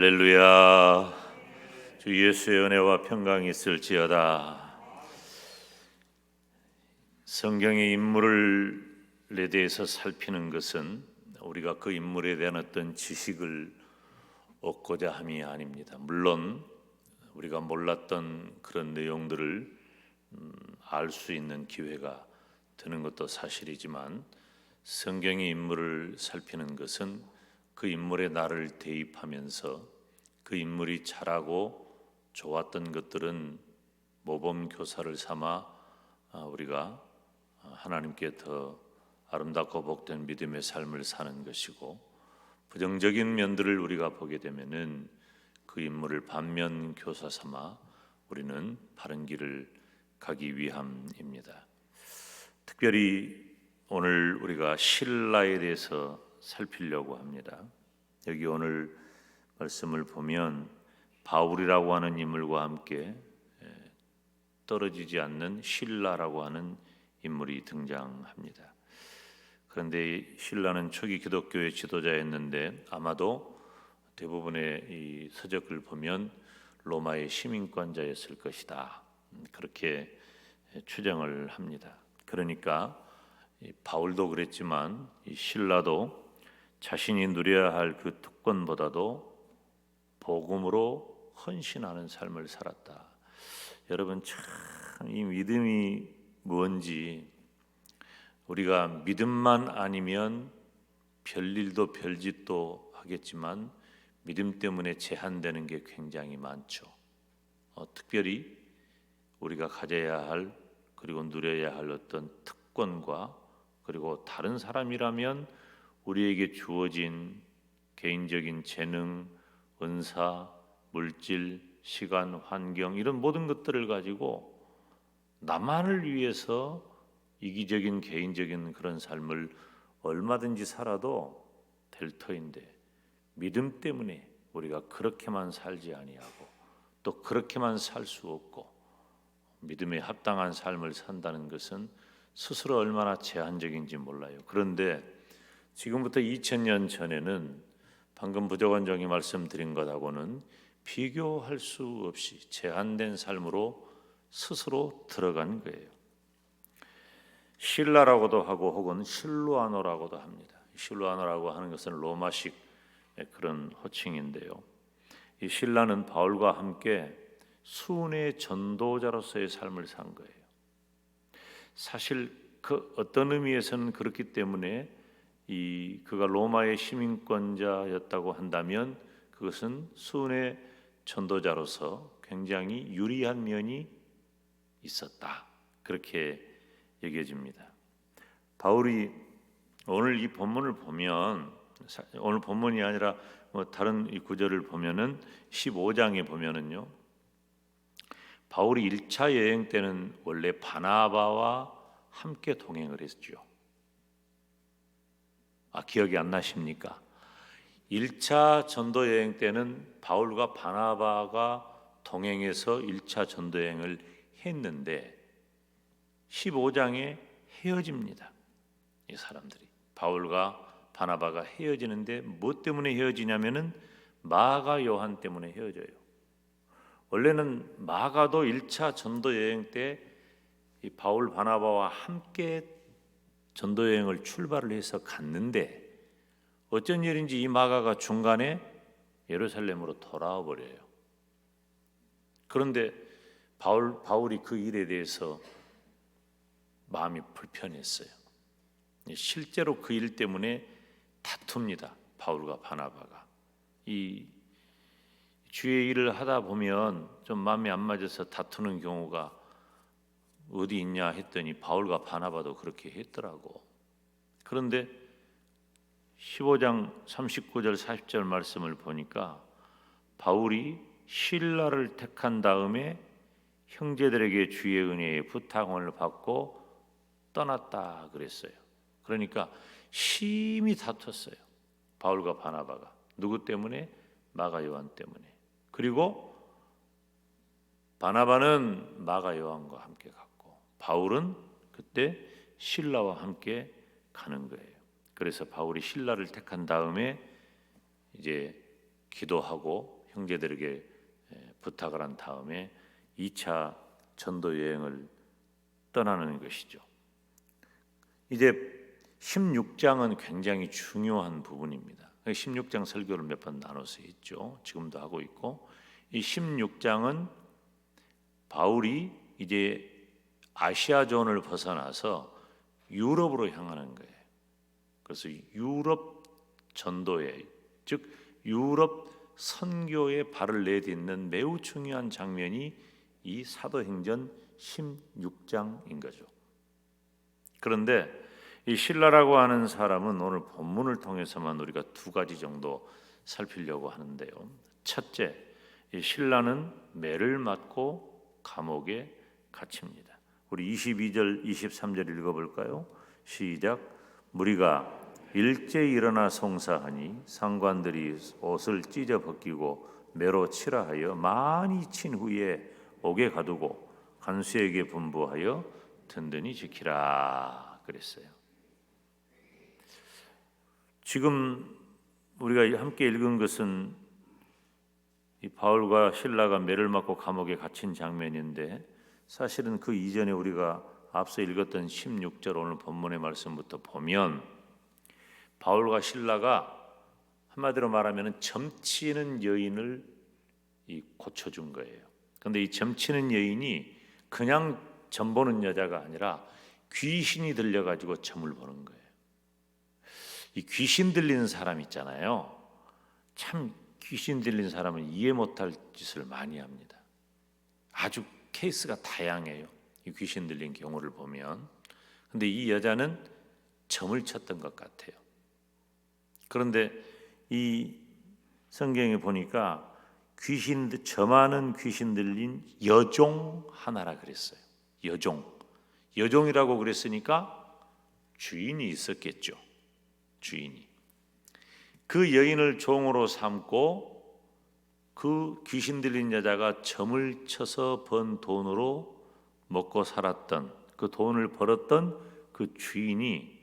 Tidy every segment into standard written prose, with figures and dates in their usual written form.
할렐루야. 주 예수의 은혜와 평강이 있을지어다. 성경의 인물에 대해서 살피는 것은 우리가 그 인물에 대한 어떤 지식을 얻고자 함이 아닙니다. 물론 우리가 몰랐던 그런 내용들을 알 수 있는 기회가 되는 것도 사실이지만, 성경의 인물을 살피는 것은 그 인물에 나를 대입하면서 그 인물이 잘하고 좋았던 것들은 모범 교사를 삼아 우리가 하나님께 더 아름답고 복된 믿음의 삶을 사는 것이고, 부정적인 면들을 우리가 보게 되면은 그 인물을 반면 교사 삼아 우리는 바른 길을 가기 위함입니다. 특별히 오늘 우리가 신라에 대해서 살피려고 합니다. 여기 오늘 말씀을 보면 바울이라고 하는 인물과 함께 떨어지지 않는 신라라고 하는 인물이 등장합니다. 그런데 신라는 초기 기독교의 지도자였는데 아마도 대부분의 이 서적을 보면 로마의 시민권자였을 것이다, 그렇게 추정을 합니다. 그러니까 바울도 그랬지만 이 신라도 자신이 누려야 할 그 특권보다도 복음으로 헌신하는 삶을 살았다. 여러분, 참 이 믿음이 뭔지, 우리가 믿음만 아니면 별일도 별짓도 하겠지만 믿음 때문에 제한되는 게 굉장히 많죠. 특별히 우리가 가져야 할, 그리고 누려야 할 어떤 특권과, 그리고 다른 사람이라면 우리에게 주어진 개인적인 재능, 은사, 물질, 시간, 환경, 이런 모든 것들을 가지고 나만을 위해서 이기적인 개인적인 그런 삶을 얼마든지 살아도 될 터인데, 믿음 때문에 우리가 그렇게만 살지 아니하고 또 그렇게만 살 수 없고 믿음에 합당한 삶을 산다는 것은 스스로 얼마나 제한적인지 몰라요. 그런데 지금부터 2000년 전에는 방금 부족원장이 말씀드린 것하고는 비교할 수 없이 제한된 삶으로 스스로 들어간 거예요. 신라라고도 하고 혹은 실루아노라고도 합니다. 실루아노라고 하는 것은 로마식 그런 호칭인데요. 이 신라는 바울과 함께 순회 전도자로서의 삶을 산 거예요. 사실 그 어떤 의미에서는 그렇기 때문에 그가 로마의 시민권자였다고 한다면 그것은 순회 전도자로서 굉장히 유리한 면이 있었다, 그렇게 여겨집니다. 바울이 오늘 이 본문을 보면, 오늘 본문이 아니라 다른 이 구절을 보면은 15장에 보면은요, 바울이 1차 여행 때는 원래 바나바와 함께 동행을 했죠. 기억이 안 나십니까? 1차 전도 여행 때는 바울과 바나바가 동행해서 1차 전도 여행을 했는데 15장에 헤어집니다. 이 사람들이, 바울과 바나바가 헤어지는데 뭐 때문에 헤어지냐면은 마가 요한 때문에 헤어져요. 원래는 마가도 1차 전도 여행 때 이 바울 바나바와 함께 전도 여행을 출발을 해서 갔는데 어쩐 일인지 이 마가가 중간에 예루살렘으로 돌아와 버려요. 그런데 바울이 그 일에 대해서 마음이 불편했어요. 실제로 그 일 때문에 다툽니다. 바울과 바나바가. 이 주의 일을 하다 보면 좀 마음이 안 맞아서 다투는 경우가 어디 있냐 했더니 바울과 바나바도 그렇게 했더라고. 그런데 15장 39절 40절 말씀을 보니까 바울이 신라를 택한 다음에 형제들에게 주의 은혜의 부탁을 받고 떠났다 그랬어요. 그러니까 심히 다퉜어요. 바울과 바나바가. 누구 때문에? 마가 요한 때문에. 그리고 바나바는 마가 요한과 함께 갔고 바울은 그때 신라와 함께 가는 거예요. 그래서 바울이 신라를 택한 다음에 이제 기도하고 형제들에게 부탁을 한 다음에 2차 전도 여행을 떠나는 것이죠. 이제 16장은 굉장히 중요한 부분입니다. 16장 설교를 몇 번 나눠서 했죠. 지금도 하고 있고, 이 16장은 바울이 이제 아시아 존을 벗어나서 유럽으로 향하는 거예요. 그래서 유럽 전도에, 즉 유럽 선교에 발을 내딛는 매우 중요한 장면이 이 사도행전 16장인 거죠. 그런데 이 실라라고 하는 사람은 오늘 본문을 통해서만 우리가 두 가지 정도 살피려고 하는데요. 첫째, 이 실라는 매를 맞고 감옥에 갇힙니다. 우리 22절, 23절 읽어볼까요? 시작. 무리가 일제히 일어나 송사하니 상관들이 옷을 찢어 벗기고 매로 치라 하여 많이 친 후에 옥에 가두고 간수에게 분부하여 든든히 지키라 그랬어요. 지금 우리가 함께 읽은 것은 이 바울과 실라가 매를 맞고 감옥에 갇힌 장면인데, 사실은 그 이전에 우리가 앞서 읽었던 16절 오늘 본문의 말씀부터 보면 바울과 실라가 한마디로 말하면 점치는 여인을 고쳐준 거예요. 그런데 이 점치는 여인이 그냥 점 보는 여자가 아니라 귀신이 들려가지고 점을 보는 거예요. 이 귀신 들리는 사람 있잖아요. 참 귀신 들린 사람은 이해 못할 짓을 많이 합니다. 아주 케이스가 다양해요. 이 귀신 들린 경우를 보면. 근데 이 여자는 점을 쳤던 것 같아요. 그런데 이 성경에 보니까 점하는 귀신 들린 여종 하나라 그랬어요. 여종이라고 그랬으니까 주인이 있었겠죠. 주인이. 그 여인을 종으로 삼고 그 귀신 들린 여자가 점을 쳐서 번 돈으로 먹고 살았던, 그 돈을 벌었던 그 주인이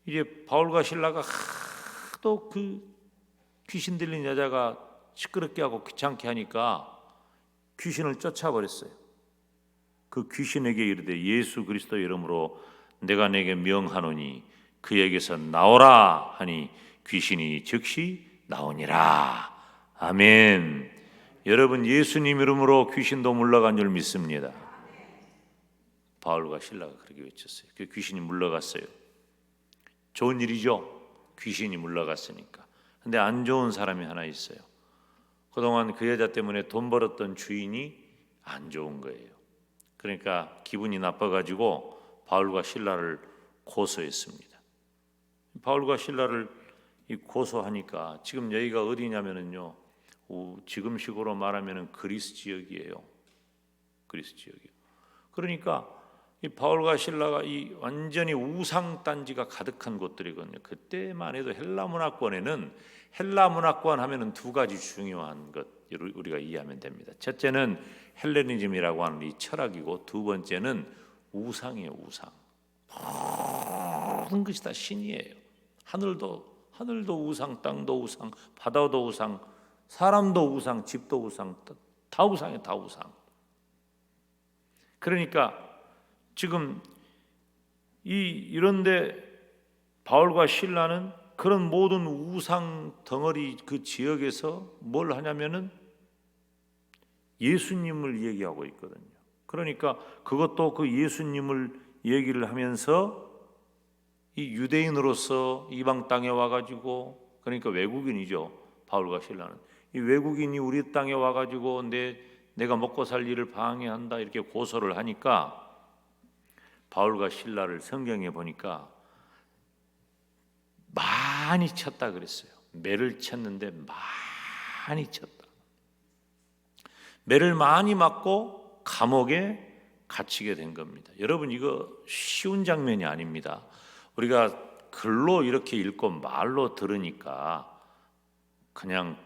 이제 바울과 실라가 하도 그 귀신 들린 여자가 시끄럽게 하고 귀찮게 하니까 귀신을 쫓아버렸어요. 그 귀신에게 이르되 예수 그리스도 이름으로 내가 내게 명하노니 그에게서 나오라 하니 귀신이 즉시 나오니라. 아멘. 여러분, 예수님 이름으로 귀신도 물러간 줄 믿습니다. 바울과 실라가 그렇게 외쳤어요. 그 귀신이 물러갔어요. 좋은 일이죠. 귀신이 물러갔으니까. 근데 안 좋은 사람이 하나 있어요. 그동안 그 여자 때문에 돈 벌었던 주인이 안 좋은 거예요. 그러니까 기분이 나빠가지고 바울과 실라를 고소했습니다. 바울과 실라를 고소하니까 지금 여기가 어디냐면은요, 지금식으로 말하면은 그리스 지역이에요. 그리스 지역이요. 그러니까 이 바울과 실라가 이 완전히 우상 단지가 가득한 곳들이거든요. 그때만 해도 헬라 문화권에는, 헬라 문화권 하면은 두 가지 중요한 것 우리가 이해하면 됩니다. 첫째는 헬레니즘이라고 하는 이 철학이고, 두 번째는 우상이에요. 우상. 모든 것이 다 신이에요. 하늘도 우상, 땅도 우상, 바다도 우상, 사람도 우상, 집도 우상, 다 우상이에요. 다 우상. 그러니까 지금 이런데 바울과 실라는 그런 모든 우상 덩어리 그 지역에서 뭘 하냐면은 예수님을 얘기하고 있거든요. 그러니까 그것도 그 예수님을 얘기를 하면서 이 유대인으로서 이방 땅에 와가지고, 그러니까 외국인이죠. 바울과 실라는 이 외국인이 우리 땅에 와가지고 내가 먹고 살 일을 방해한다 이렇게 고소를 하니까 바울과 실라를 성경에 보니까 많이 쳤다 그랬어요. 매를 쳤는데 많이 쳤다. 매를 많이 맞고 감옥에 갇히게 된 겁니다. 여러분, 이거 쉬운 장면이 아닙니다. 우리가 글로 이렇게 읽고 말로 들으니까 그냥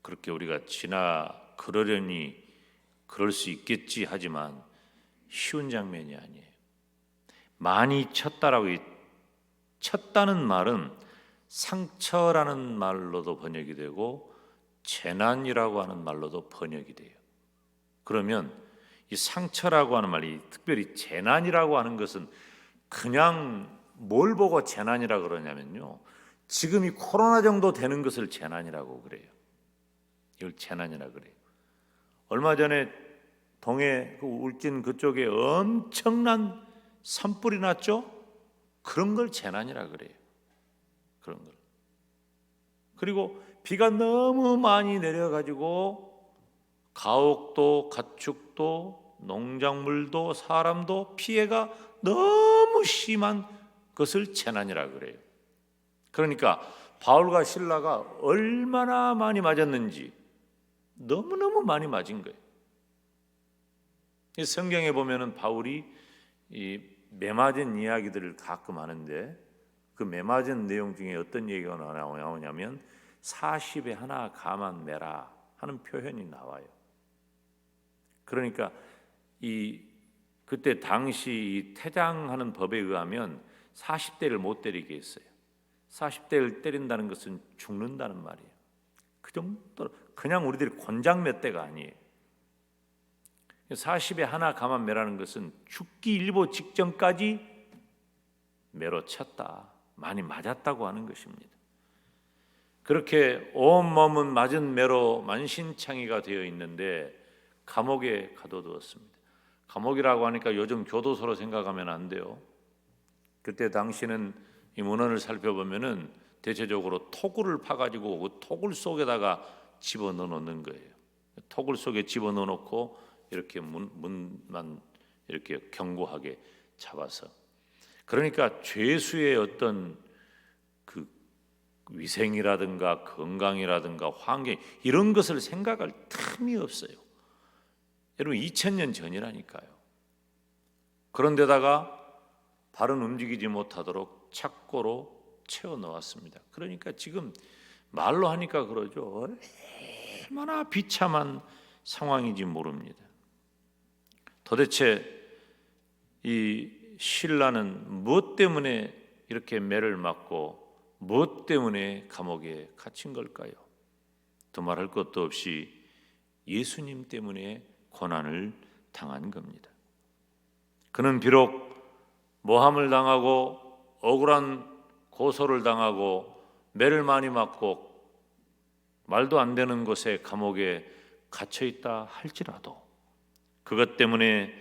그렇게 우리가 그러려니 그럴 수 있겠지 하지만 쉬운 장면이 아니에요. 많이 쳤다는 말은 상처라는 말로도 번역이 되고 재난이라고 하는 말로도 번역이 돼요. 그러면 이 상처라고 하는 말이, 특별히 재난이라고 하는 것은 그냥 뭘 보고 재난이라 그러냐면요, 지금 이 코로나 정도 되는 것을 재난이라고 그래요. 이걸 재난이라 그래요. 얼마 전에 동해 그 울진 그쪽에 엄청난 산불이 났죠? 그런 걸 재난이라 그래요. 그런 걸. 그리고 비가 너무 많이 내려가지고 가옥도 가축도 농작물도 사람도 피해가 너무 심한 것을 재난이라 그래요. 그러니까 바울과 실라가 얼마나 많이 맞았는지 너무너무 많이 맞은 거예요. 성경에 보면은 바울이 이 매맞은 이야기들을 가끔 하는데, 그 매맞은 내용 중에 어떤 얘기가 나오냐면 40에 하나 가만 매라 하는 표현이 나와요. 그러니까 그때 당시 이 태장하는 법에 의하면 40대를 못 때리게 했어요. 40대를 때린다는 것은 죽는다는 말이에요. 그 정도로 그냥 우리들이 권장 몇 대가 아니에요. 40에 하나 가만 매라는 것은 죽기 일보 직전까지 매로 쳤다, 많이 맞았다고 하는 것입니다. 그렇게 온몸은 맞은 매로 만신창이가 되어 있는데 감옥에 가둬두었습니다. 감옥이라고 하니까 요즘 교도소로 생각하면 안 돼요. 그때 당시는 이 문헌을 살펴보면은 대체적으로 토굴을 파가지고 그 토굴 속에다가 집어넣어 놓는 거예요. 토굴 속에 집어넣어 놓고 이렇게 문만 이렇게 견고하게 잡아서, 그러니까 죄수의 어떤 그 위생이라든가 건강이라든가 환경 이런 것을 생각할 틈이 없어요. 여러분 2000년 전이라니까요. 그런데다가 발은 움직이지 못하도록 착고로 채워 넣었습니다. 그러니까 지금 말로 하니까 그러죠. 얼마나 비참한 상황인지 모릅니다. 도대체 이 실라는 무엇 때문에 이렇게 매를 맞고 무엇 때문에 감옥에 갇힌 걸까요? 두말할 것도 없이 예수님 때문에 고난을 당한 겁니다. 그는 비록 모함을 당하고 억울한 고소를 당하고 매를 많이 맞고 말도 안 되는 곳에 감옥에 갇혀 있다 할지라도 그것 때문에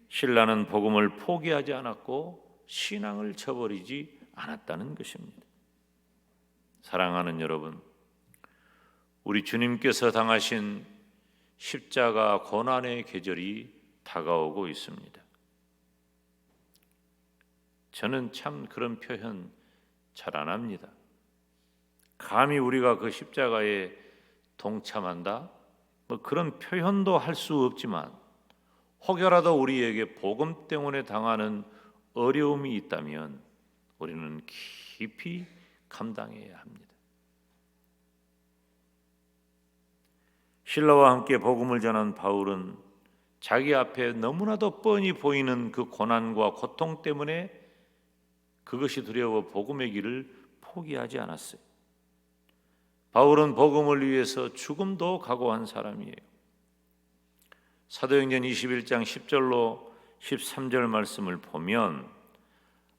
실라는 복음을 포기하지 않았고 신앙을 저버리지 않았다는 것입니다. 사랑하는 여러분, 우리 주님께서 당하신 십자가 고난의 계절이 다가오고 있습니다. 저는 참 그런 표현 잘 안 합니다. 감히 우리가 그 십자가에 동참한다? 뭐 그런 표현도 할 수 없지만 혹여라도 우리에게 복음 때문에 당하는 어려움이 있다면 우리는 깊이 감당해야 합니다. 실라와 함께 복음을 전한 바울은 자기 앞에 너무나도 뻔히 보이는 그 고난과 고통 때문에 그것이 두려워 복음의 길을 포기하지 않았어요. 바울은 복음을 위해서 죽음도 각오한 사람이에요. 사도행전 21장 10절로 13절 말씀을 보면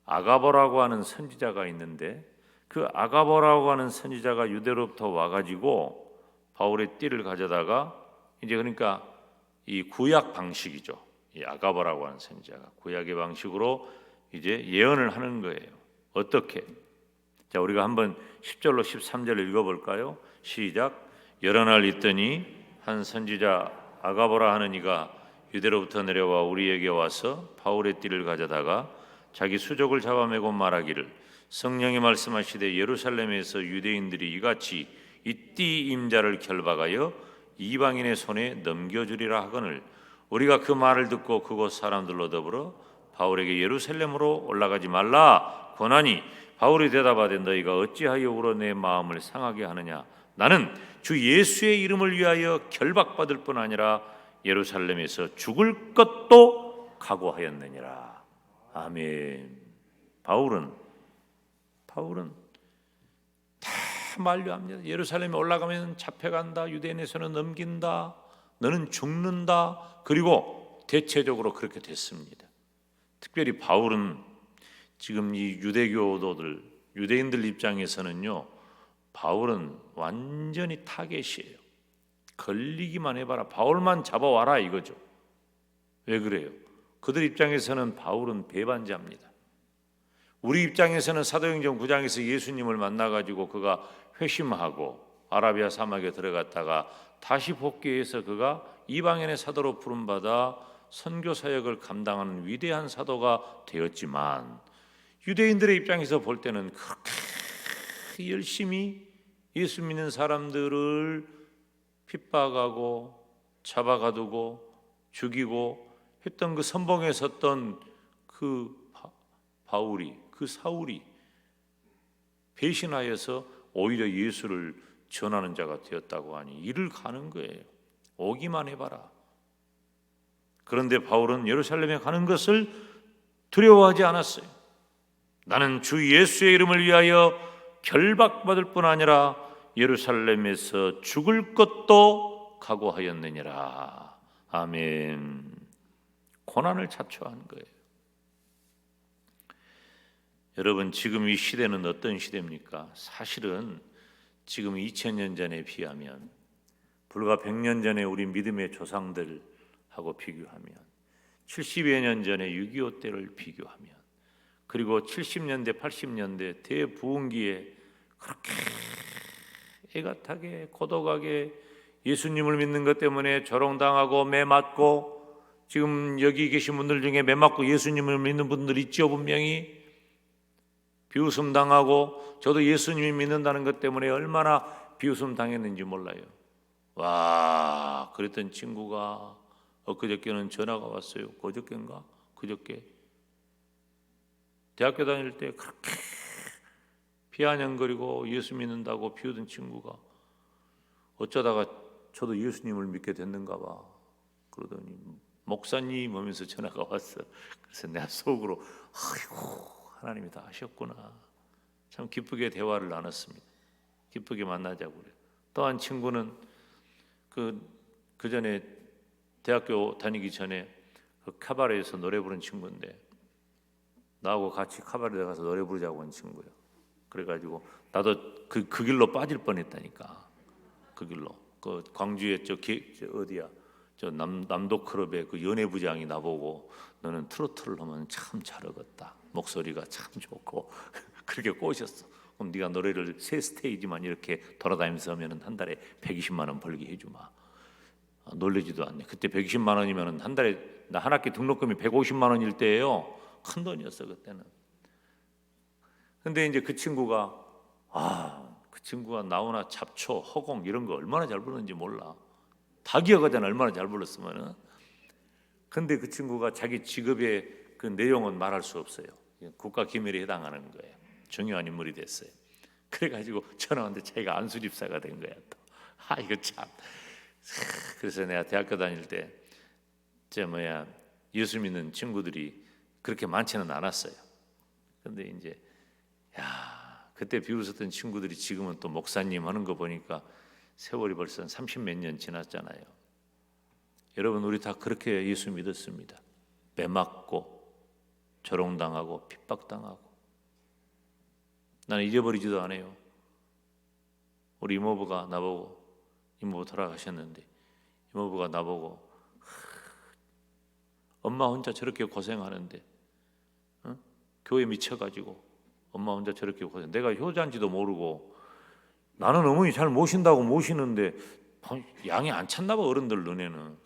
아가보라고 하는 선지자가 있는데 그 아가보라고 하는 선지자가 유대로부터 와가지고 바울의 띠를 가져다가 이제 그러니까 이 구약 방식이죠. 이 아가보라고 하는 선지자가 구약의 방식으로 이제 예언을 하는 거예요. 어떻게? 자, 우리가 한번 10절로 13절을 읽어볼까요? 시작. 여러 날 있더니 한 선지자 아가보라 하는 이가 유대로부터 내려와 우리에게 와서 바울의 띠를 가져다가 자기 수족을 잡아매고 말하기를 성령이 말씀하시되 예루살렘에서 유대인들이 이같이 이 띠 임자를 결박하여 이방인의 손에 넘겨주리라 하거늘 우리가 그 말을 듣고 그곳 사람들로 더불어 바울에게 예루살렘으로 올라가지 말라 권하니 바울이 대답하되 너희가 어찌하여 울어 내 마음을 상하게 하느냐 나는 주 예수의 이름을 위하여 결박받을 뿐 아니라 예루살렘에서 죽을 것도 각오하였느니라. 아멘. 바울은 다 만류합니다. 예루살렘에 올라가면 잡혀간다. 유대인에서는 넘긴다. 너는 죽는다. 그리고 대체적으로 그렇게 됐습니다. 특별히 바울은 지금 이 유대인들 입장에서는요, 바울은 완전히 타겟이에요. 걸리기만 해봐라. 바울만 잡아와라 이거죠. 왜 그래요? 그들 입장에서는 바울은 배반자입니다. 우리 입장에서는 사도행전 9장에서 예수님을 만나가지고 그가 회심하고 아라비아 사막에 들어갔다가 다시 복귀해서 그가 이방인의 사도로 부름받아 선교 사역을 감당하는 위대한 사도가 되었지만, 유대인들의 입장에서 볼 때는 그렇게 열심히 예수 믿는 사람들을 핍박하고 잡아가두고 죽이고 했던 그 선봉에 섰던 그 사울이 배신하여서 오히려 예수를 전하는 자가 되었다고 하니 이를 가는 거예요. 오기만 해봐라. 그런데 바울은 예루살렘에 가는 것을 두려워하지 않았어요. 나는 주 예수의 이름을 위하여 결박받을 뿐 아니라 예루살렘에서 죽을 것도 각오하였느니라. 아멘. 고난을 자초한 거예요. 여러분, 지금 이 시대는 어떤 시대입니까? 사실은 지금 2000년 전에 비하면, 불과 100년 전에 우리 믿음의 조상들하고 비교하면, 70여 년 전에 6.25 때를 비교하면, 그리고 70년대 80년대 대부흥기에 그렇게 애같하게 고독하게 예수님을 믿는 것 때문에 조롱당하고 매맞고, 지금 여기 계신 분들 중에 매맞고 예수님을 믿는 분들 있죠. 분명히 비웃음 당하고, 저도 예수님을 믿는다는 것 때문에 얼마나 비웃음 당했는지 몰라요. 와, 그랬던 친구가 엊그저께는 전화가 왔어요. 그저께인가? 그저께 대학교 다닐 때 그렇게 비아냥거리고 예수 믿는다고 비우던 친구가 어쩌다가 저도 예수님을 믿게 됐는가 봐. 그러더니 목사님 하면서 전화가 왔어. 그래서 내가 속으로 아이고, 하나님이 다 하셨구나. 참 기쁘게 대화를 나눴습니다. 기쁘게 만나자고 그래요. 또 한 친구는 그 전에 대학교 다니기 전에 그 카바레에서 노래 부른 친구인데, 나하고 같이 카바레에 가서 노래 부르자고 한 친구예요. 그래가지고 나도 그 길로 빠질 뻔했다니까. 그 길로 그 광주에 저 어디야 저 남도 클럽의 그 연예부장이 나보고 너는 트로트를 하면 참 잘하겠다. 목소리가 참 좋고 그렇게 꼬셨어. 그럼 네가 노래를 3스테이지만 이렇게 돌아다니면서 하면은 한 달에 120만 원 벌게 해주마. 놀래지도 않네. 그때 120만 원이면은 한 달에 나 한 학기 등록금이 150만 원일 때예요. 큰 돈이었어 그때는. 근데 이제 그 친구가 나오나 잡초, 허공 이런 거 얼마나 잘 부르는지 몰라. 다 기억하잖아. 얼마나 잘 불렀으면은. 근데 그 친구가 자기 직업의 그 내용은 말할 수 없어요. 국가 기밀에 해당하는 거예요. 중요한 인물이 됐어요. 그래가지고 전화 왔는데 자기가 안수집사가 된 거야 또. 이거 참. 그래서 내가 대학교 다닐 때 예수 믿는 친구들이 그렇게 많지는 않았어요. 근데 이제 그때 비웃었던 친구들이 지금은 또 목사님 하는 거 보니까 세월이 벌써 30몇 년 지났잖아요. 여러분, 우리 다 그렇게 예수 믿었습니다. 매맞고 조롱당하고 핍박당하고. 나는 잊어버리지도 않아요. 우리 이모부가 나보고, 이모부 돌아가셨는데 이모부가 나보고 엄마 혼자 저렇게 고생하는데 교회 미쳐가지고 엄마 혼자 저렇게 고생. 내가 효자인지도 모르고 나는 어머니 잘 모신다고 모시는데 양이 안 찼나 봐. 어른들 눈에는.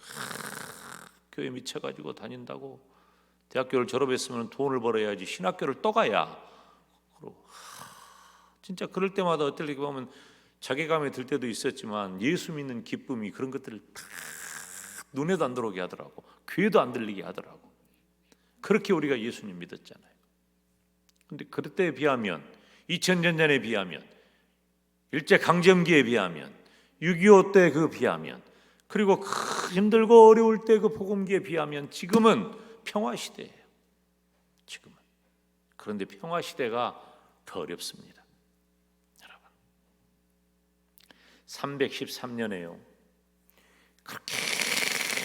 교회 미쳐가지고 다닌다고. 대학교를 졸업했으면 돈을 벌어야지 신학교를 또 가야. 그러고 진짜 그럴 때마다 어떨 때 보면 자괴감이 들 때도 있었지만 예수 믿는 기쁨이 그런 것들을 다 눈에도 안 들어오게 하더라고. 귀에도 안 들리게 하더라고. 그렇게 우리가 예수님 믿었잖아요. 근데 그때에 비하면 2000년 전에 비하면 일제강점기에 비하면 6.25 때 그 비하면 그리고 힘들고 어려울 때 그 복음기에 비하면 지금은 평화시대예요. 지금은. 그런데 평화시대가 더 어렵습니다. 여러분. 313년에요. 그렇게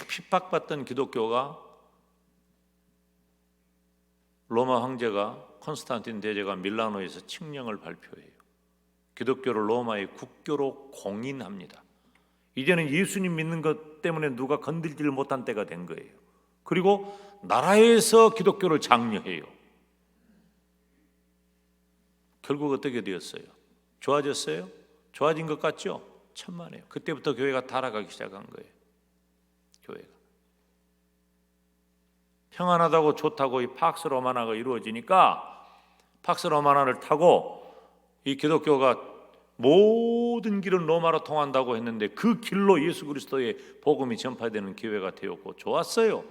핍박받던 기독교가 로마 황제가 콘스탄틴 대제가 밀라노에서 칙령을 발표해요. 기독교를 로마의 국교로 공인합니다. 이제는 예수님 믿는 것 때문에 누가 건들지를 못한 때가 된 거예요. 그리고 나라에서 기독교를 장려해요. 결국 어떻게 되었어요? 좋아졌어요? 좋아진 것 같죠? 천만에요. 그때부터 교회가 타락하기 시작한 거예요. 교회가 평안하다고 좋다고 이 팍스 로마나가 이루어지니까 팍스 로마나를 타고 이 기독교가 모든 길은 로마로 통한다고 했는데 그 길로 예수 그리스도의 복음이 전파되는 기회가 되었고 좋았어요.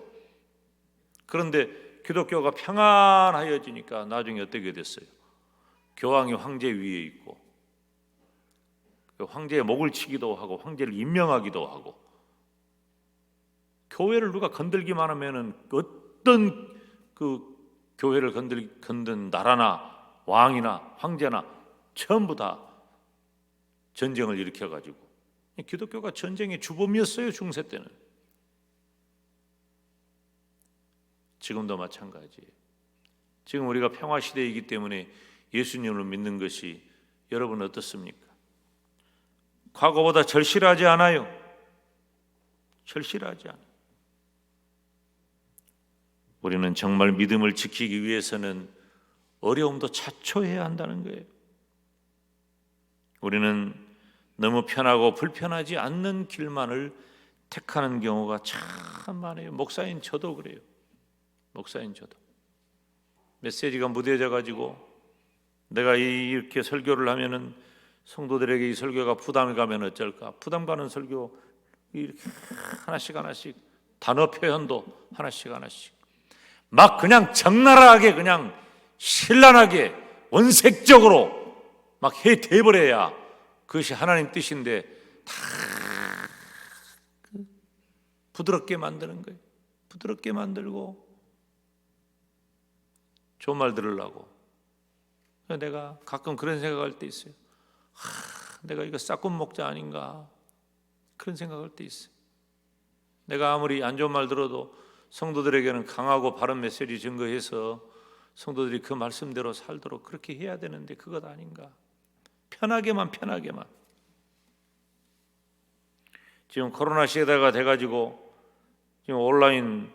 그런데 기독교가 평안하여지니까 나중에 어떻게 됐어요? 교황이 황제 위에 있고 황제의 목을 치기도 하고 황제를 임명하기도 하고 교회를 누가 건들기만 하면은 어떤 그 교회를 건든 나라나 왕이나 황제나 전부 다 전쟁을 일으켜가지고 기독교가 전쟁의 주범이었어요. 중세 때는. 지금도 마찬가지예요. 지금 우리가 평화시대이기 때문에 예수님을 믿는 것이 여러분 어떻습니까? 과거보다 절실하지 않아요. 절실하지 않아요. 우리는 정말 믿음을 지키기 위해서는 어려움도 자초해야 한다는 거예요. 우리는 너무 편하고 불편하지 않는 길만을 택하는 경우가 참 많아요. 목사인 저도 그래요. 목사인 저도. 메시지가 무뎌져 가지고 내가 이렇게 설교를 하면은 성도들에게 이 설교가 부담이 가면 어쩔까? 부담 가는 설교 이렇게 하나씩 단어 표현도 하나씩 막 그냥 적나라하게 그냥 신랄하게 원색적으로 막 해대버려야 그것이 하나님 뜻인데 다 부드럽게 만드는 거예요. 부드럽게 만들고 좋은 말 들으려고. 내가 가끔 그런 생각할 때 있어요. 내가 이거 싹군 목자 아닌가 그런 생각할 때 있어요. 내가 아무리 안 좋은 말 들어도 성도들에게는 강하고 바른 메시지 증거해서 성도들이 그 말씀대로 살도록 그렇게 해야 되는데 그것 아닌가. 편하게만 지금 코로나 시대가 돼가지고 지금 온라인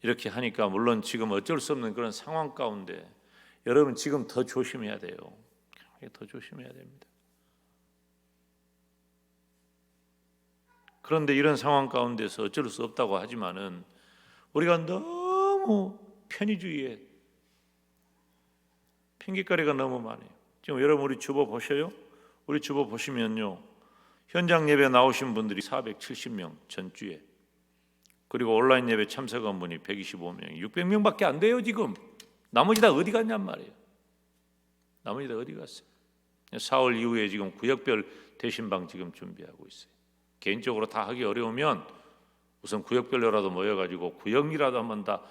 이렇게 하니까 물론 지금 어쩔 수 없는 그런 상황 가운데 여러분 지금 더 조심해야 돼요. 더 조심해야 됩니다. 그런데 이런 상황 가운데서 어쩔 수 없다고 하지만은 우리가 너무 편의주의에 핑계거리가 너무 많아요. 지금 여러분 우리 주보 보셔요? 우리 주보 보시면요. 현장 예배 나오신 분들이 470명 전주에. 그리고 온라인 예배 참석한 분이 125명, 600명밖에 안 돼요 지금. 나머지 다 어디 갔냔 말이에요. 나머지 다 어디 갔어요? 4월 이후에 지금 구역별 대신방 지금 준비하고 있어요. 개인적으로 다 하기 어려우면 우선 구역별로라도 모여가지고 구역이라도 한번 다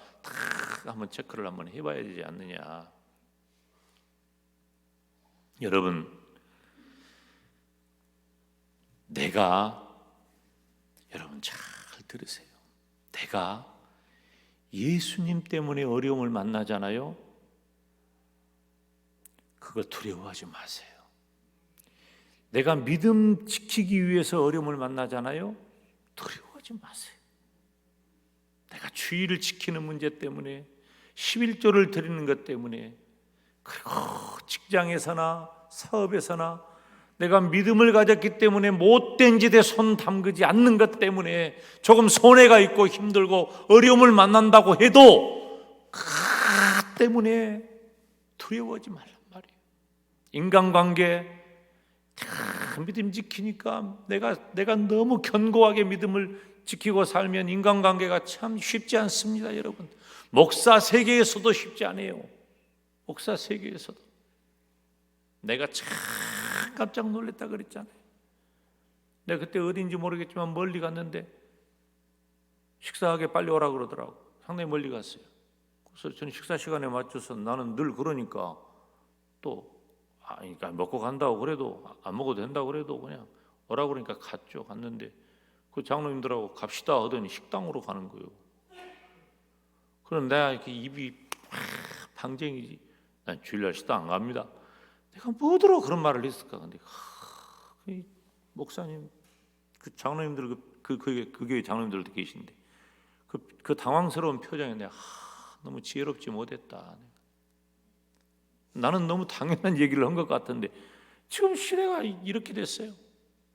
한번 체크를 한번 해봐야 되지 않느냐. 여러분, 여러분 잘 들으세요. 내가 예수님 때문에 어려움을 만나잖아요. 그거 두려워하지 마세요. 내가 믿음 지키기 위해서 어려움을 만나잖아요. 두려워하지 마세요. 내가 주의를 지키는 문제 때문에 11조를 드리는 것 때문에 그리고 직장에서나 사업에서나 내가 믿음을 가졌기 때문에 못된 짓에 손 담그지 않는 것 때문에 조금 손해가 있고 힘들고 어려움을 만난다고 해도 그 때문에 두려워하지 말란 말이에요. 인간관계 믿음 지키니까 내가 너무 견고하게 믿음을 지키고 살면 인간관계가 참 쉽지 않습니다, 여러분. 목사 세계에서도 쉽지 않아요. 목사 세계에서도. 내가 참 깜짝 놀랐다 그랬잖아요. 내가 그때 어딘지 모르겠지만 멀리 갔는데 식사하게 빨리 오라 그러더라고. 상당히 멀리 갔어요. 그래서 저는 식사 시간에 맞춰서 나는 늘 그러니까 또 그러니까 먹고 간다고 그래도 안 먹어도 된다고 그래도 그냥 오라고 그러니까 갔죠. 갔는데 그 장로님들하고 갑시다 하더니 식당으로 가는 거예요. 그럼 내가 이렇게 입이 방쟁이지. 난 주일날 식당 안 갑니다. 내가 뭐더러 그런 말을 했을까? 근데 그 목사님, 그 장로님들, 그 교회 장로님들도 계신데 그 당황스러운 표정에 내가 너무 지혜롭지 못했다. 나는 너무 당연한 얘기를 한 것 같은데 지금 시대가 이렇게 됐어요.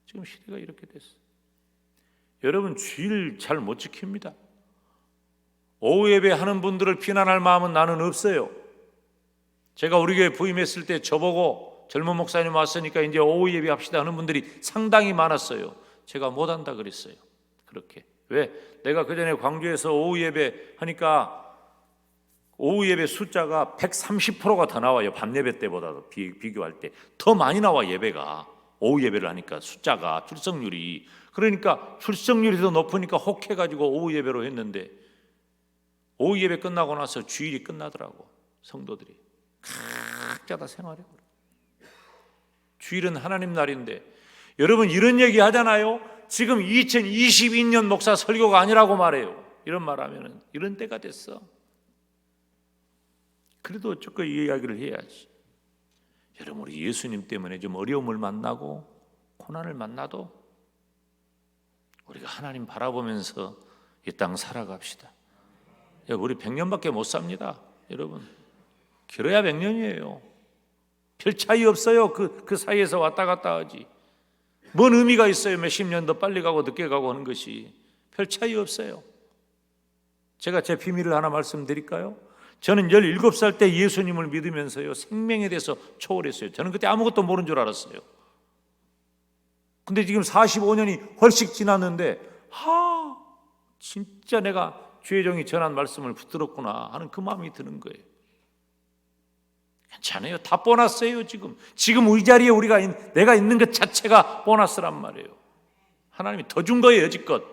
지금 시대가 이렇게 됐어요. 여러분, 주일 잘 못 지킵니다. 오후 예배 하는 분들을 비난할 마음은 나는 없어요. 제가 우리 교회 부임했을 때 저보고 젊은 목사님 왔으니까 이제 오후 예배 합시다 하는 분들이 상당히 많았어요. 제가 못한다 그랬어요. 그렇게. 왜? 내가 그전에 광주에서 오후 예배 하니까 오후 예배 숫자가 130%가 더 나와요. 밤 예배 때보다도 비교할 때 더 많이 나와. 예배가 오후 예배를 하니까 숫자가, 출석률이. 그러니까 출석률이 더 높으니까 혹해가지고 오후 예배로 했는데 오후 예배 끝나고 나서 주일이 끝나더라고. 성도들이 각자 다 생활해. 주일은 하나님 날인데 여러분, 이런 얘기 하잖아요. 지금 2022년 목사 설교가 아니라고 말해요. 이런 말하면은 이런 때가 됐어. 그래도 어쩌고 이 이야기를 해야지. 여러분, 우리 예수님 때문에 좀 어려움을 만나고 고난을 만나도 우리가 하나님 바라보면서 이 땅 살아갑시다. 우리 100년밖에 못 삽니다. 여러분, 길어야 100년이에요. 별 차이 없어요. 그 사이에서 왔다 갔다 하지. 뭔 의미가 있어요? 몇십 년 더 빨리 가고 늦게 가고 하는 것이. 별 차이 없어요. 제가 제 비밀을 하나 말씀드릴까요? 저는 17살 때 예수님을 믿으면서요, 생명에 대해서 초월했어요. 저는 그때 아무것도 모르는 줄 알았어요. 근데 지금 45년이 훨씬 지났는데 진짜 내가 주의 종이 전한 말씀을 붙들었구나 하는 그 마음이 드는 거예요. 괜찮아요. 다 보너스예요. 지금 이 자리에 내가 있는 것 자체가 보너스란 말이에요. 하나님이 더 준 거예요. 여지껏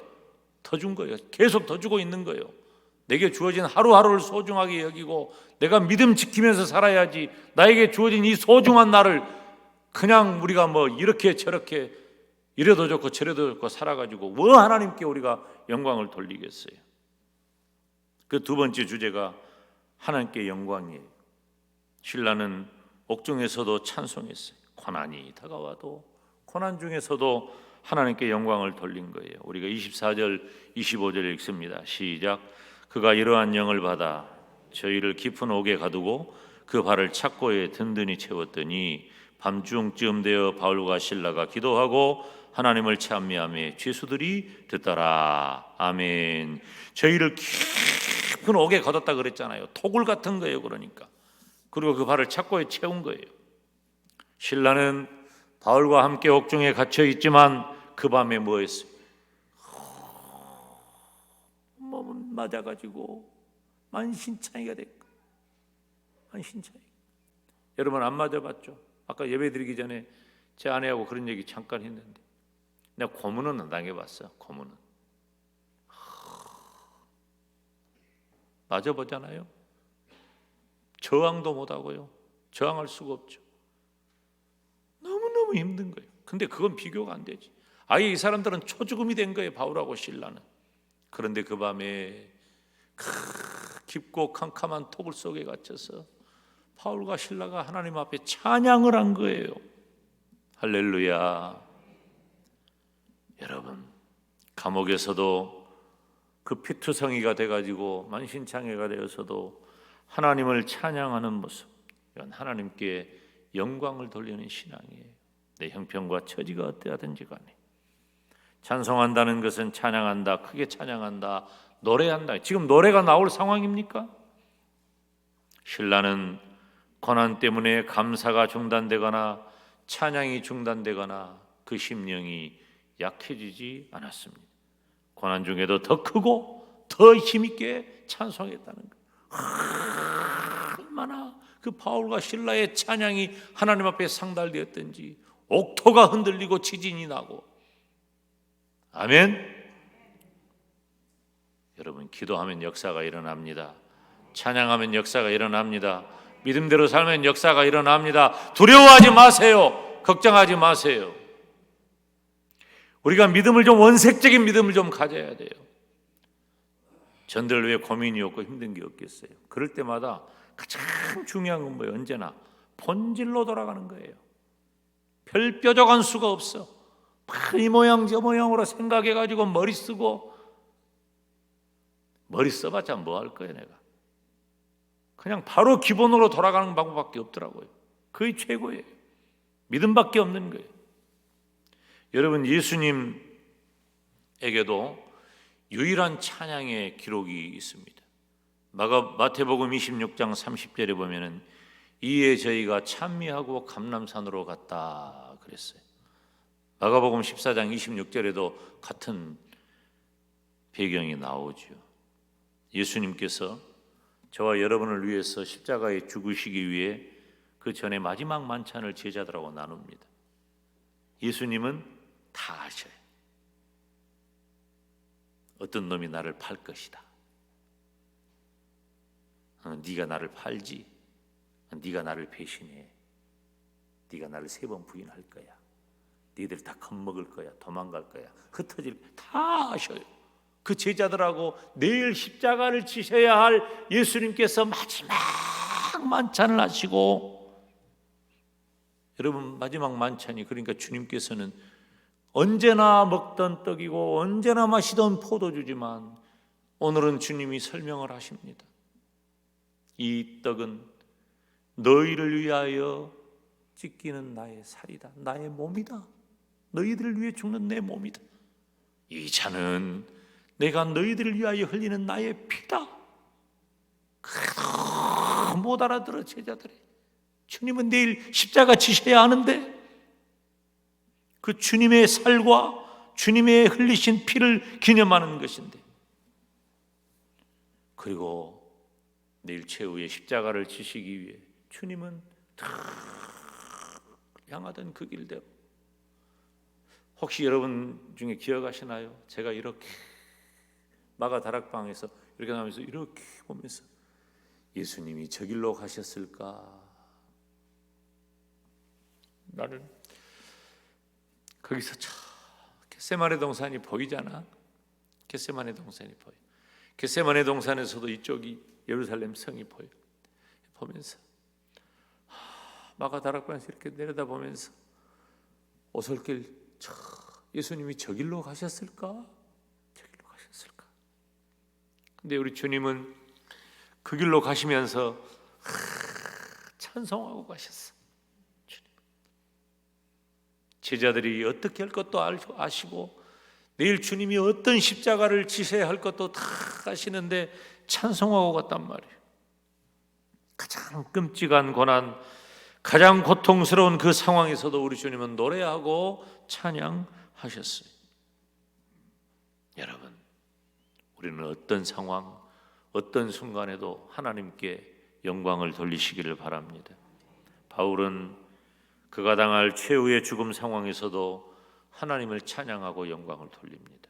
더 준 거예요. 계속 더 주고 있는 거예요. 내게 주어진 하루하루를 소중하게 여기고 내가 믿음 지키면서 살아야지. 나에게 주어진 이 소중한 날을 그냥 우리가 뭐 이렇게 저렇게 이래도 좋고 저래도 좋고 살아가지고 뭐 하나님께 우리가 영광을 돌리겠어요. 그 두 번째 주제가 하나님께 영광이에요. 신라는 옥중에서도 찬송했어요. 고난이 다가와도 고난 중에서도 하나님께 영광을 돌린 거예요. 우리가 24절 25절 읽습니다. 시작. 그가 이러한 영을 받아 저희를 깊은 옥에 가두고 그 발을 착고에 든든히 채웠더니 밤중쯤 되어 바울과 실라가 기도하고 하나님을 찬미하며 죄수들이 듣더라. 아멘. 저희를 깊은 옥에 가뒀다 그랬잖아요. 토굴 같은 거예요. 그러니까. 그리고 그 발을 착고에 채운 거예요. 신라는 바울과 함께 옥중에 갇혀 있지만 그 밤에 뭐 했어요? 몸은 맞아가지고 만신창이가 됐고. 만신창이. 여러분 안 맞아봤죠? 아까 예배드리기 전에 제 아내하고 그런 얘기 잠깐 했는데 내가 고문은 안 당해봤어요. 고문은 맞아보잖아요. 저항도 못하고요. 저항할 수가 없죠. 너무너무 힘든 거예요. 근데 그건 비교가 안 되지. 아예 이 사람들은 초죽음이 된 거예요. 바울하고 실라는. 그런데 그 밤에 깊고 캄캄한 토굴 속에 갇혀서 바울과 실라가 하나님 앞에 찬양을 한 거예요. 할렐루야. 여러분, 감옥에서도 그 피투성이가 돼가지고 만신창이가 되어서도 하나님을 찬양하는 모습, 이건 하나님께 영광을 돌리는 신앙이에요. 내 형편과 처지가 어떠하든지 간에 찬송한다는 것은 찬양한다, 크게 찬양한다, 노래한다. 지금 노래가 나올 상황입니까? 신라는 고난 때문에 감사가 중단되거나 찬양이 중단되거나 그 심령이 약해지지 않았습니다. 고난 중에도 더 크고 더 힘있게 찬송했다는 것. 얼마나 그 바울과 실라의 찬양이 하나님 앞에 상달되었던지 옥토가 흔들리고 지진이 나고. 아멘. 여러분, 기도하면 역사가 일어납니다. 찬양하면 역사가 일어납니다. 믿음대로 살면 역사가 일어납니다. 두려워하지 마세요. 걱정하지 마세요. 우리가 믿음을 좀 원색적인 믿음을 좀 가져야 돼요. 전들 왜 고민이 없고 힘든 게 없겠어요? 그럴 때마다 가장 중요한 건 뭐예요? 언제나 본질로 돌아가는 거예요. 별 뾰족한 수가 없어. 이 모양 저 모양으로 생각해가지고 머리 쓰고, 머리 써봤자 뭐 할 거예요 내가. 그냥 바로 기본으로 돌아가는 방법밖에 없더라고요. 그게 최고예요. 믿음밖에 없는 거예요. 여러분, 예수님에게도 유일한 찬양의 기록이 있습니다. 마태복음 26장 30절에 보면은 이에 저희가 찬미하고 감람산으로 갔다 그랬어요. 마가복음 14장 26절에도 같은 배경이 나오죠. 예수님께서 저와 여러분을 위해서 십자가에 죽으시기 위해 그 전에 마지막 만찬을 제자들하고 나눕니다. 예수님은 다 아셔요. 어떤 놈이 나를 팔 것이다. 네가 나를 팔지. 네가 나를 배신해. 네가 나를 3번 부인할 거야. 너희들 다 겁먹을 거야. 도망갈 거야. 흩어질 거야. 다 아셔요. 그 제자들하고 내일 십자가를 지셔야 할 예수님께서 마지막 만찬을 하시고, 여러분, 마지막 만찬이 그러니까 주님께서는 언제나 먹던 떡이고 언제나 마시던 포도주지만 오늘은 주님이 설명을 하십니다. 이 떡은 너희를 위하여 찢기는 나의 살이다. 나의 몸이다. 너희들을 위해 죽는 내 몸이다. 이 잔은 내가 너희들을 위하여 흘리는 나의 피다. 못 알아들어 제자들이. 주님은 내일 십자가 지셔야 하는데 그 주님의 살과 주님의 흘리신 피를 기념하는 것인데, 그리고 내일 최후의 십자가를 지시기 위해 주님은 다 향하던 그 길대로. 혹시 여러분 중에 기억하시나요? 제가 이렇게 마가 다락방에서 이렇게 나오면서 이렇게 보면서 예수님이 저 길로 가셨을까? 나는 거기서 겟세마네 동산이 보이잖아. 겟세마네 동산이 보여. 겟세마네 동산에서도 이쪽이 예루살렘 성이 보여. 보면서 마가 다락방에서 이렇게 내려다보면서 오솔길 예수님이 저 길로 가셨을까? 저 길로 가셨을까? 근데 우리 주님은 그 길로 가시면서 찬송하고 가셨어. 주님. 제자들이 어떻게 할 것도 아시고 내일 주님이 어떤 십자가를 지셔야 할 것도 다 아시는데 찬송하고 갔단 말이에요. 가장 끔찍한 고난, 가장 고통스러운 그 상황에서도 우리 주님은 노래하고 찬양하셨어요. 여러분, 우리는 어떤 상황, 어떤 순간에도 하나님께 영광을 돌리시기를 바랍니다. 바울은 그가 당할 최후의 죽음 상황에서도 하나님을 찬양하고 영광을 돌립니다.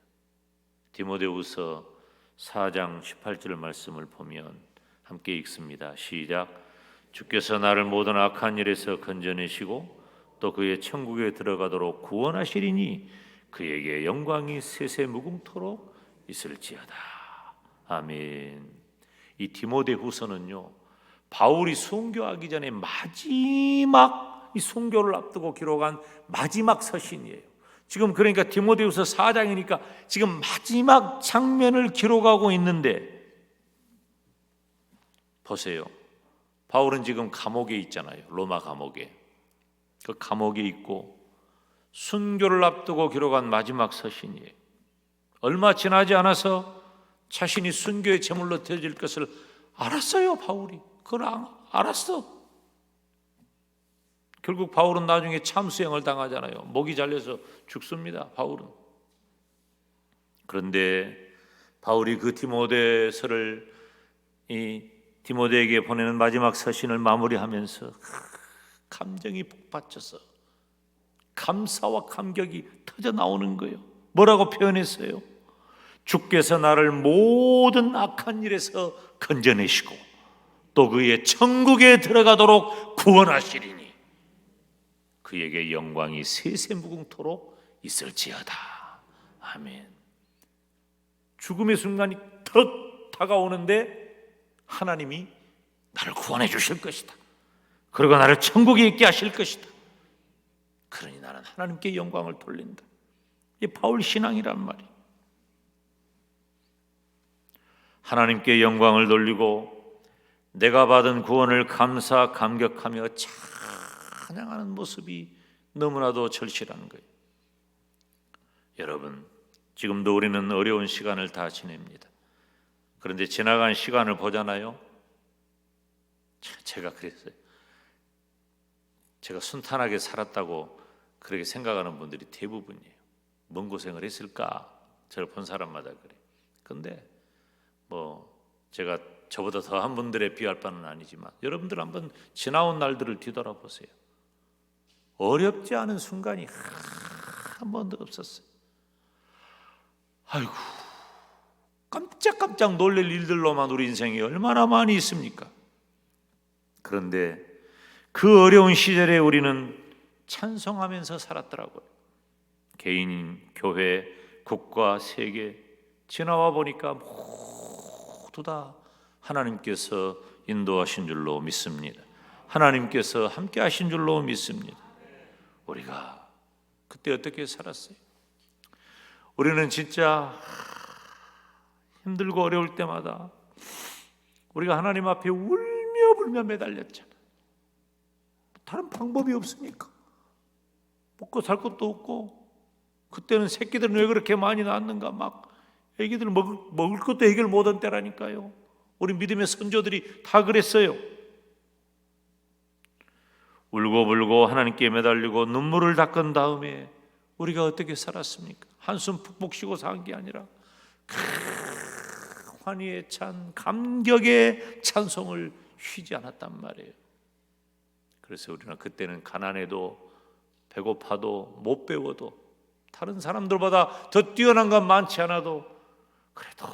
디모데후서 4장 18절 말씀을 보면 함께 읽습니다. 시작. 주께서 나를 모든 악한 일에서 건져내시고 또 그의 천국에 들어가도록 구원하시리니 그에게 영광이 세세무궁토록 있을지어다. 아멘. 이 디모데후서는요, 바울이 순교하기 전에 마지막 이 순교를 앞두고 기록한 마지막 서신이에요. 지금 그러니까 디모데후서 4장이니까 지금 마지막 장면을 기록하고 있는데 보세요. 바울은 지금 감옥에 있잖아요. 로마 감옥에. 그 감옥에 있고 순교를 앞두고 기록한 마지막 서신이에요. 얼마 지나지 않아서 자신이 순교의 제물로 되어질 것을 알았어요. 바울이. 그걸 알았어. 결국 바울은 나중에 참수형을 당하잖아요. 목이 잘려서 죽습니다. 바울은. 그런데 바울이 그 디모데서를 디모데에게 보내는 마지막 서신을 마무리하면서 감정이 복받쳐서 감사와 감격이 터져 나오는 거예요. 뭐라고 표현했어요? 주께서 나를 모든 악한 일에서 건져내시고 또 그의 천국에 들어가도록 구원하시리니 그에게 영광이 세세무궁토록 있을지어다. 아멘. 죽음의 순간이 더 다가오는데 하나님이 나를 구원해 주실 것이다. 그리고 나를 천국에 있게 하실 것이다. 그러니 나는 하나님께 영광을 돌린다. 이게 바울 신앙이란 말이에요. 하나님께 영광을 돌리고 내가 받은 구원을 감사 감격하며 찬양하는 모습이 너무나도 절실한 거예요. 여러분, 지금도 우리는 어려운 시간을 다 지냅니다. 그런데 지나간 시간을 보잖아요. 제가 그랬어요. 제가 순탄하게 살았다고 그렇게 생각하는 분들이 대부분이에요. 뭔 고생을 했을까? 저를 본 사람마다 그래요. 근데 제가 저보다 더한 분들에 비할 바는 아니지만 여러분들 한번 지나온 날들을 뒤돌아보세요. 어렵지 않은 순간이 한 번도 없었어요. 아이고, 깜짝깜짝 놀랄 일들로만 우리 인생이 얼마나 많이 있습니까? 그런데 그 어려운 시절에 우리는 찬송하면서 살았더라고요. 개인, 교회, 국가, 세계 지나와 보니까 모두 다 하나님께서 인도하신 줄로 믿습니다. 하나님께서 함께 하신 줄로 믿습니다. 우리가 그때 어떻게 살았어요? 우리는 진짜 힘들고 어려울 때마다 우리가 하나님 앞에 울며 불며 매달렸잖아. 다른 방법이 없으니까. 먹고 살 것도 없고, 그때는 새끼들은 왜 그렇게 많이 낳았는가, 막 애기들 먹을 것도 해결 못한 때라니까요. 우리 믿음의 선조들이 다 그랬어요. 울고불고 하나님께 매달리고 눈물을 닦은 다음에 우리가 어떻게 살았습니까? 한숨 푹푹 쉬고 산 게 아니라 환희에 찬 감격의 찬송을 쉬지 않았단 말이에요. 그래서 우리는 그때는 가난해도 배고파도 못 배워도 다른 사람들보다 더 뛰어난 건 많지 않아도 그래도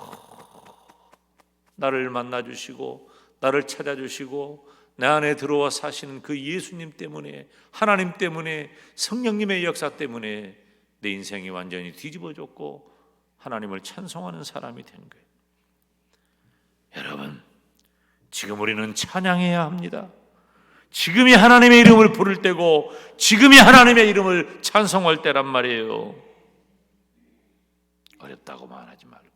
나를 만나주시고 나를 찾아주시고 내 안에 들어와 사시는 그 예수님 때문에, 하나님 때문에, 성령님의 역사 때문에 내 인생이 완전히 뒤집어졌고 하나님을 찬송하는 사람이 된 거예요. 여러분, 지금 우리는 찬양해야 합니다. 지금이 하나님의 이름을 부를 때고 지금이 하나님의 이름을 찬송할 때란 말이에요. 어렵다고만 하지 말고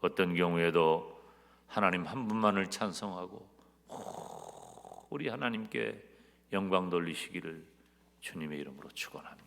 어떤 경우에도 하나님 한 분만을 찬송하고 우리 하나님께 영광 돌리시기를 주님의 이름으로 축원합니다.